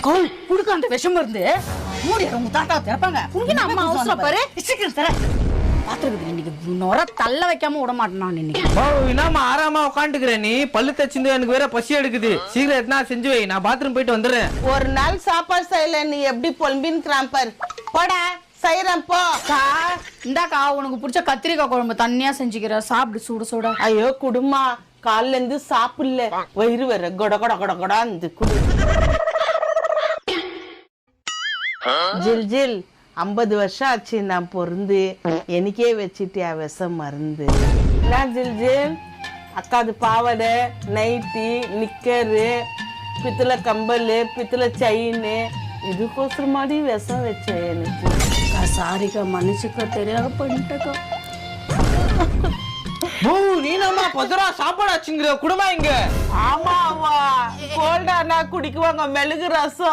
கோல் குடுக்க அந்த விஷம் இருந்து மூடி உங்க தாத்தா திறப்பாங்க. குடிக்கணும் அம்மா அவசரம் பாரு. சீக்கிரம் தர பாத்துருக்குது. இன்னைக்கு நொர தள்ள வைக்காம விட மாட்டேன் நான் இன்னைக்கு. என்னமா ஆறாமா உட்காந்துக்கிற நீ? பல்லு தச்சிருந்து எனக்கு வேற பசி எடுக்குது. சீக்கிரம் எத்தனா செஞ்சு வை, நான் பாத்ரூம் போயிட்டு வந்துடுறேன். ஒரு நாள் சாப்பாடு செய்யல, நீ எப்படி பொலம்பின்றான் பாரு. போடா செய்யறேன் போ. இந்தாக்கா உனக்கு பிடிச்ச கத்திரிக்காய் குழம்பு தண்ணியா செஞ்சுக்கிற, சாப்பிடு சுட சுட. ஐயோ குடுமா, காலைல இருந்து சாப்பிடல, வயிறு வர கொட கொட கொட கொடா இந்த குடு. ஜில் ஜில் 50 வருஷம் ஆச்சு நான் பொருந்து, எனக்கே வச்சுட்டியா விஷம் மருந்து. ஜில் ஜில் அக்காது பாவடை, நைட்டி, நிக்கரு, பித்தளை கம்பல், பித்தளை செயின், இதுக்கோசரம் மாதிரி விஷம் வச்சேன் எனக்கு. சாரிக்கா மன்னிச்சுக்கா, தெரியாத பண்ணிட்டக்கா. நீ நம்ம 10 ரூபா சாப்பாடு ஆச்சுங்கிற குடும்பம் இங்க. ஆமா ஆமா கோல்டானா குடிக்குவாங்க மிளகு ரசம்.